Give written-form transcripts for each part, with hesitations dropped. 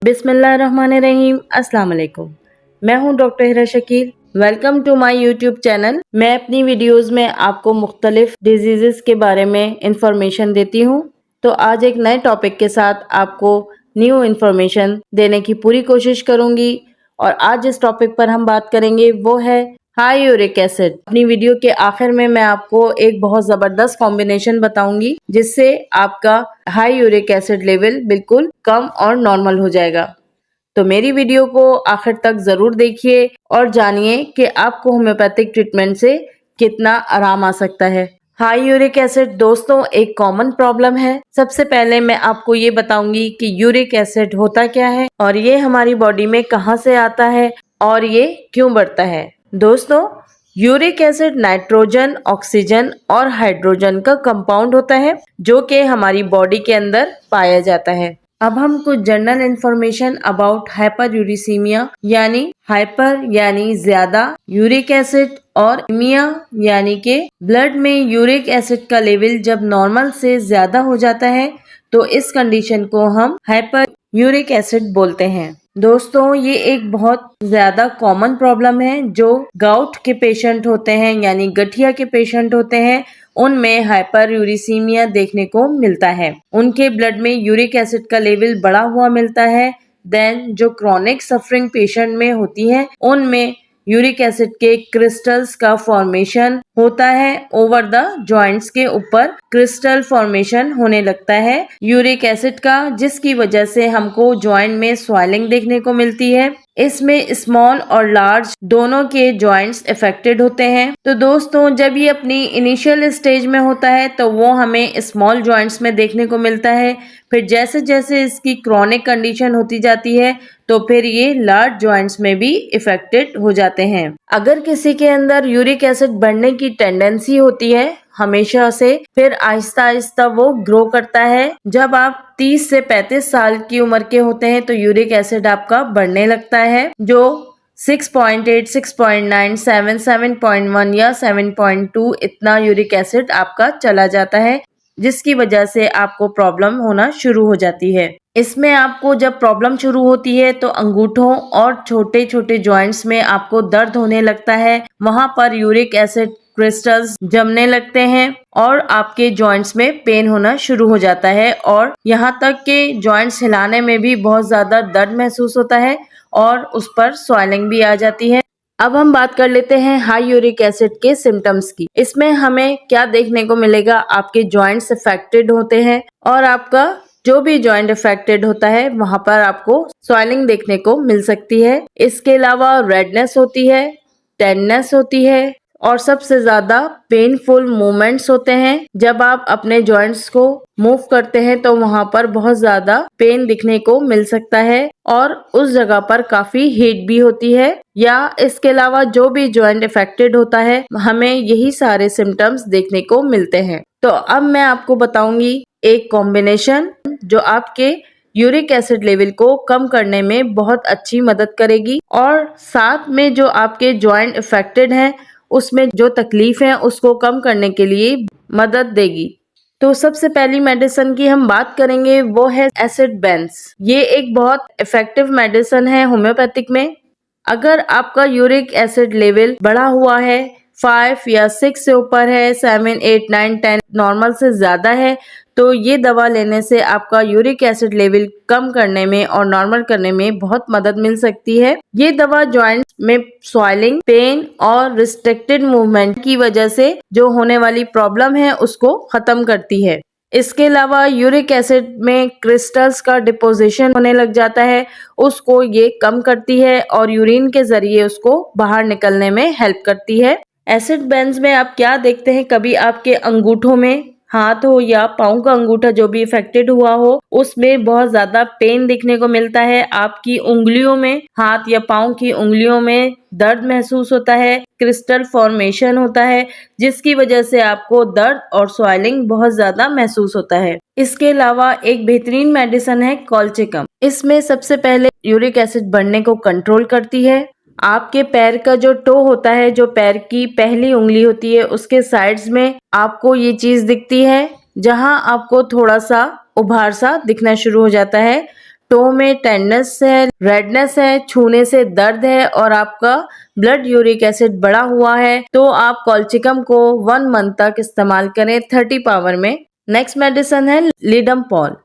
बिस्मिल्लाहिर्रहमानिर्रहीम। अस्सलाम वालेकुम। मैं हूं doctor Hira Shakeel. Welcome to my YouTube channel. मैं अपनी वीडियोस में आपको मुख्तलिफ डिजीज़ेस के बारे में इंफॉर्मेशन देती हूं। तो आज एक नए टॉपिक के साथ आपको न्यू इंफॉर्मेशन देने की पूरी कोशिश करूंगी। और आज जिस टॉपिक पर हम बात करेंगे वो है हाई यूरिक एसिड। अपनी वीडियो के आखिर में मैं आपको एक बहुत ज़बरदस्त कॉम्बिनेशन बताऊंगी जिससे आपका हाई यूरिक एसिड लेवल बिल्कुल कम और नॉर्मल हो जाएगा। तो मेरी वीडियो को आखिर तक ज़रूर देखिए और जानिए कि आपको होम्योपैथिक ट्रीटमेंट से कितना आराम आ सकता है। हाई यूरिक एसिड दोस्तों एक कॉमन प्रॉब्लम है। सबसे पहले मैं आपको ये बताऊंगी कि यूरिक एसिड होता क्या है और ये हमारी बॉडी में कहाँ से आता है और ये क्यों बढ़ता है। दोस्तों, यूरिक एसिड नाइट्रोजन, ऑक्सीजन और हाइड्रोजन का कंपाउंड होता है जो कि हमारी बॉडी के अंदर पाया जाता है। अब हम कुछ general information about hyper uricaemia यानी हाइपर यानी ज्यादा यूरिक एसिड और मीया यानी के ब्लड में यूरिक एसिड का लेवल जब नॉर्मल से ज्यादा हो जाता है तो इस कंडीशन को हम हाइपर यूरिक एसिड बोलते हैं। दोस्तों, ये एक बहुत ज्यादा कॉमन प्रॉब्लम है जो गाउट के पेशेंट होते हैं यानी गठिया के पेशेंट होते हैं, उनमें हाइपर यूरिसीमिया देखने को मिलता है। उनके ब्लड में यूरिक एसिड का लेवल बढ़ा हुआ मिलता है। देन जो क्रॉनिक सफरिंग पेशेंट में होती है उनमें यूरिक एसिड के क्रिस्टल्स का फॉर्मेशन होता है। ओवर द जॉइंट्स के ऊपर क्रिस्टल फॉर्मेशन होने लगता है यूरिक एसिड का, जिसकी वजह से हमको जॉइंट में स्वेलिंग देखने को मिलती है। इसमें स्मॉल और लार्ज दोनों के जॉइंट्स इफेक्टेड होते हैं। तो दोस्तों, जब ये अपनी इनिशियल स्टेज में होता है तो वो हमें स्मॉल जॉइंट्स में देखने को मिलता है। फिर जैसे जैसे इसकी क्रॉनिक कंडीशन होती जाती है तो फिर ये लार्ज जॉइंट्स में भी इफेक्टेड हो जाते हैं। अगर किसी के अंदर यूरिक एसिड बढ़ने की टेंडेंसी होती है हमेशा से, फिर आहिस्ता आहिस्ता वो ग्रो करता है। जब आप 30 से 35 साल की उम्र के होते हैं तो यूरिक एसिड आपका बढ़ने लगता है, जो 6.8, 6.9, 7, 7.1 या 7.2 इतना यूरिक एसिड आपका चला जाता है, जिसकी वजह से आपको प्रॉब्लम होना शुरू हो जाती है। इसमें आपको जब प्रॉब्लम शुरू होती है तो अंगूठों और छोटे छोटे जॉइंट्स में आपको दर्द होने लगता है। वहां पर यूरिक एसिड क्रिस्टल्स जमने लगते हैं और आपके जॉइंट्स में पेन होना शुरू हो जाता है और यहाँ तक कि जॉइंट्स हिलाने में भी बहुत ज्यादा दर्द महसूस होता है और उस पर स्वेलिंग भी आ जाती है। अब हम बात कर लेते हैं हाई यूरिक एसिड के सिम्टम्स की। इसमें हमें क्या देखने को मिलेगा, आपके जॉइंट्स अफेक्टेड होते हैं और आपका जो भी जॉइंट अफेक्टेड होता है वहां पर आपको स्वेलिंग देखने को मिल सकती है। इसके अलावा रेडनेस होती है, टेननेस होती है और सबसे ज्यादा पेनफुल मूवमेंट्स होते हैं। जब आप अपने जॉइंट्स को मूव करते हैं तो वहां पर बहुत ज्यादा पेन दिखने को मिल सकता है और उस जगह पर काफी हीट भी होती है। या इसके अलावा जो भी जॉइंट अफेक्टेड होता है हमें यही सारे सिम्टम्स देखने को मिलते हैं। तो अब मैं आपको बताऊंगी एक कॉम्बिनेशन जो आपके यूरिक एसिड लेवल को कम करने में बहुत अच्छी मदद करेगी और साथ में जो आपके जॉइंट अफेक्टेड हैं उसमें जो तकलीफ है उसको कम करने के लिए मदद देगी। तो सबसे पहली मेडिसिन की हम बात करेंगे वो है एसिड बेंस। ये एक बहुत इफेक्टिव मेडिसिन है होम्योपैथिक में। अगर आपका यूरिक एसिड लेवल बढ़ा हुआ है, 5 या 6 से ऊपर है, 7, 8, 9, 10 नॉर्मल से ज्यादा है, तो ये दवा लेने से आपका यूरिक एसिड लेवल कम करने में और नॉर्मल करने में बहुत मदद मिल सकती है। ये दवा जॉइंट्स में स्वेलिंग, पेन और रिस्ट्रिक्टेड मूवमेंट की वजह से जो होने वाली प्रॉब्लम है उसको खत्म करती है। इसके अलावा यूरिक एसिड में क्रिस्टल्स का डिपोजिशन होने लग जाता है, उसको ये कम करती है और यूरिन के जरिए उसको बाहर निकलने में हेल्प करती है। एसिड बेंज में आप क्या देखते हैं, कभी आपके अंगूठों में, हाथ हो या पाँव का अंगूठा जो भी इफेक्टेड हुआ हो उसमें बहुत ज्यादा पेन दिखने को मिलता है। आपकी उंगलियों में, हाथ या पाँव की उंगलियों में दर्द महसूस होता है, क्रिस्टल फॉर्मेशन होता है जिसकी वजह से आपको दर्द और स्वेलिंग बहुत ज्यादा महसूस होता है। इसके अलावा एक बेहतरीन मेडिसिन है कॉल्चिकम। इसमें सबसे पहले यूरिक एसिड बढ़ने को कंट्रोल करती है। आपके पैर का जो टो होता है, जो पैर की पहली उंगली होती है, उसके साइड्स में आपको ये चीज दिखती है जहां आपको थोड़ा सा उभार सा दिखना शुरू हो जाता है। टो में टेंडनेस है, रेडनेस है, छूने से दर्द है और आपका ब्लड यूरिक एसिड बढ़ा हुआ है, तो आप कॉल्चिकम को 1 मंथ तक इस्तेमाल करें 30 पावर में। नेक्स्ट मेडिसिन है लिडमपॉल।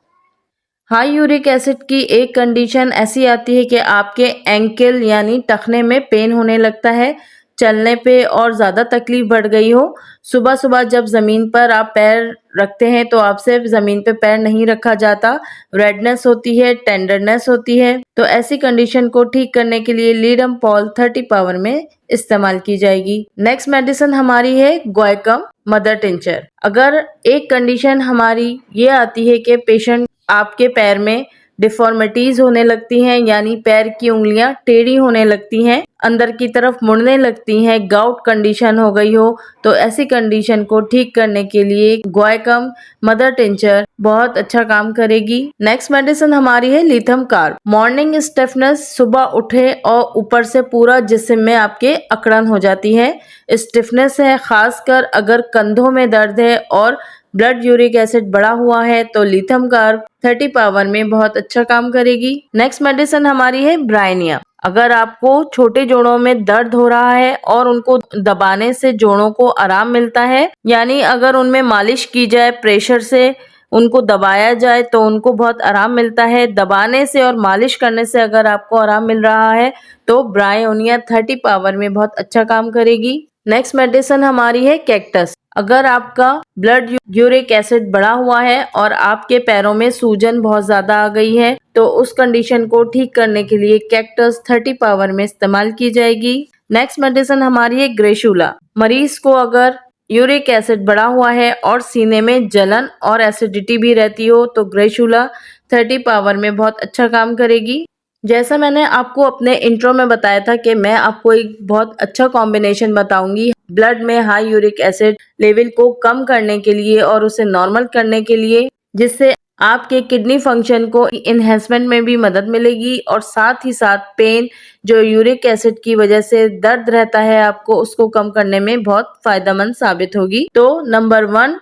हाई यूरिक एसिड की एक कंडीशन ऐसी आती है कि आपके एंकल यानी टखने में पेन होने लगता है, चलने पे और ज़्यादा तकलीफ बढ़ गई हो। सुबह सुबह जब ज़मीन पर आप पैर रखते हैं तो आपसे ज़मीन पे पैर नहीं रखा जाता, रेडनेस होती है, टेंडरनेस होती है। तो ऐसी कंडीशन को ठीक करने के लिए लिडमपॉल 30 पावर में इस्तेमाल की जाएगी। नेक्स्ट मेडिसिन हमारी है गुआइकम मदर टिंचर। अगर एक कंडीशन हमारी ये आती है कि पेशेंट आपके पैर में डिफॉर्मिटीज होने लगती हैं, यानी पैर की उंगलियां टेढ़ी होने लगती हैं, अंदर की तरफ मुड़ने लगती हैं, गाउट कंडीशन हो गई हो, तो ऐसी कंडीशन को ठीक करने के लिए गुआइकम मदर टिंचर बहुत अच्छा काम करेगी। नेक्स्ट मेडिसिन हमारी है लिथियम कार्ब। मॉर्निंग स्टिफनेस, सुबह उठे और ऊपर से पूरा जिस्म में आपके अकड़न हो जाती है, स्टिफनेस है, खासकर अगर कंधों में दर्द है और ब्लड यूरिक एसिड बढ़ा हुआ है तो लिथियम कार्ब 30 पावर में बहुत अच्छा काम करेगी। नेक्स्ट मेडिसिन हमारी है ब्रायनिया। अगर आपको छोटे जोड़ों में दर्द हो रहा है और उनको दबाने से जोड़ों को आराम मिलता है, यानी अगर उनमें मालिश की जाए, प्रेशर से उनको दबाया जाए तो उनको बहुत आराम मिलता है, दबाने से और मालिश करने से अगर आपको आराम मिल रहा है तो ब्रायोनिया 30 पावर में बहुत अच्छा काम करेगी। नेक्स्ट मेडिसिन हमारी है कैक्टस। अगर आपका ब्लड यूरिक एसिड बढ़ा हुआ है और आपके पैरों में सूजन बहुत ज्यादा आ गई है तो उस कंडीशन को ठीक करने के लिए कैक्टस 30 पावर में इस्तेमाल की जाएगी। नेक्स्ट मेडिसिन हमारी है ग्रेशुला। मरीज को अगर यूरिक एसिड बढ़ा हुआ है और सीने में जलन और एसिडिटी भी रहती हो तो ग्रेशुला 30 पावर में बहुत अच्छा काम करेगी। जैसा मैंने आपको अपने इंट्रो में बताया था कि मैं आपको एक बहुत अच्छा कॉम्बिनेशन बताऊंगी ब्लड में हाई यूरिक एसिड लेवल को कम करने के लिए और उसे नॉर्मल करने के लिए, जिससे आपके किडनी फंक्शन को इन्हेंसमेंट में भी मदद मिलेगी और साथ ही साथ पेन जो यूरिक एसिड की वजह से दर्द रहता है आपको, उसको कम करने में बहुत फायदेमंद साबित होगी। तो नंबर 1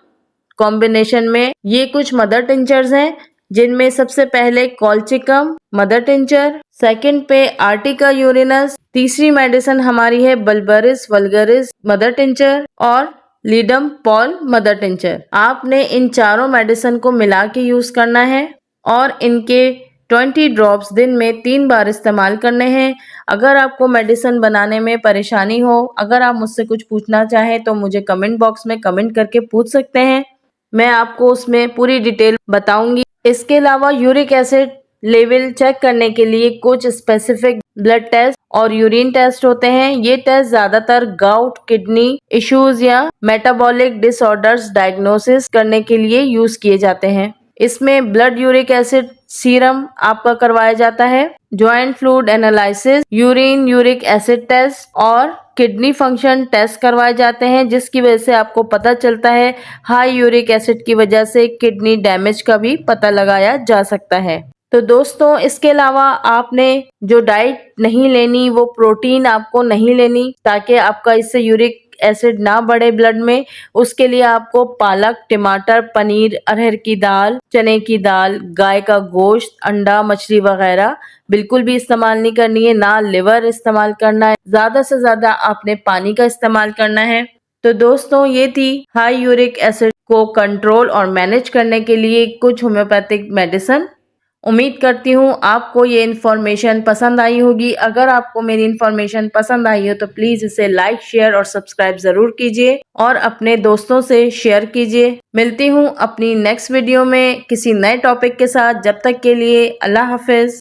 कॉम्बिनेशन में ये कुछ मदर टिंचर्स हैं, जिनमें सबसे पहले कॉल्चिकम मदर टिंचर, सेकंड पे आर्टिका यूरिनस, तीसरी मेडिसिन हमारी है बल्बरिस वल्गरिस मदर टिंचर और लिडमपॉल मदर टिंचर। आपने इन चारों मेडिसिन को मिला के यूज करना है और इनके 20 ड्रॉप्स दिन में 3 बार इस्तेमाल करने हैं। अगर आपको मेडिसिन बनाने में परेशानी हो, अगर आप मुझसे कुछ पूछना चाहें तो मुझे कमेंट बॉक्स में कमेंट करके पूछ सकते हैं, मैं आपको उसमें पूरी डिटेल बताऊंगी। इसके अलावा यूरिक एसिड लेवल चेक करने के लिए कुछ स्पेसिफिक ब्लड टेस्ट और यूरिन टेस्ट होते हैं। ये टेस्ट ज्यादातर गाउट, किडनी इश्यूज या मेटाबॉलिक डिसऑर्डर्स डायग्नोसिस करने के लिए यूज किए जाते हैं। इसमें ब्लड यूरिक एसिड सीरम आपका करवाया जाता है, joint fluid analysis, urine uric acid test और किडनी फंक्शन टेस्ट करवाए जाते हैं, जिसकी वजह से आपको पता चलता है हाई यूरिक एसिड की वजह से किडनी डैमेज का भी पता लगाया जा सकता है। तो दोस्तों, इसके अलावा आपने जो डाइट नहीं लेनी, वो प्रोटीन आपको नहीं लेनी ताकि आपका इससे यूरिक एसिड ना बढ़े ब्लड में। उसके लिए आपको पालक, टमाटर, पनीर, अरहर की दाल, चने की दाल, गाय का गोश्त, अंडा, मछली वगैरह बिल्कुल भी इस्तेमाल नहीं करनी है, ना लिवर इस्तेमाल करना है। ज्यादा से ज्यादा आपने पानी का इस्तेमाल करना है। तो दोस्तों, ये थी हाई यूरिक एसिड को कंट्रोल और मैनेज करने के लिए कुछ होम्योपैथिक मेडिसिन। उम्मीद करती हूँ आपको ये इन्फॉर्मेशन पसंद आई होगी। अगर आपको मेरी इन्फॉर्मेशन पसंद आई हो तो प्लीज इसे लाइक, शेयर और सब्सक्राइब जरूर कीजिए और अपने दोस्तों से शेयर कीजिए। मिलती हूँ अपनी नेक्स्ट वीडियो में किसी नए टॉपिक के साथ। जब तक के लिए अल्लाह हाफिज।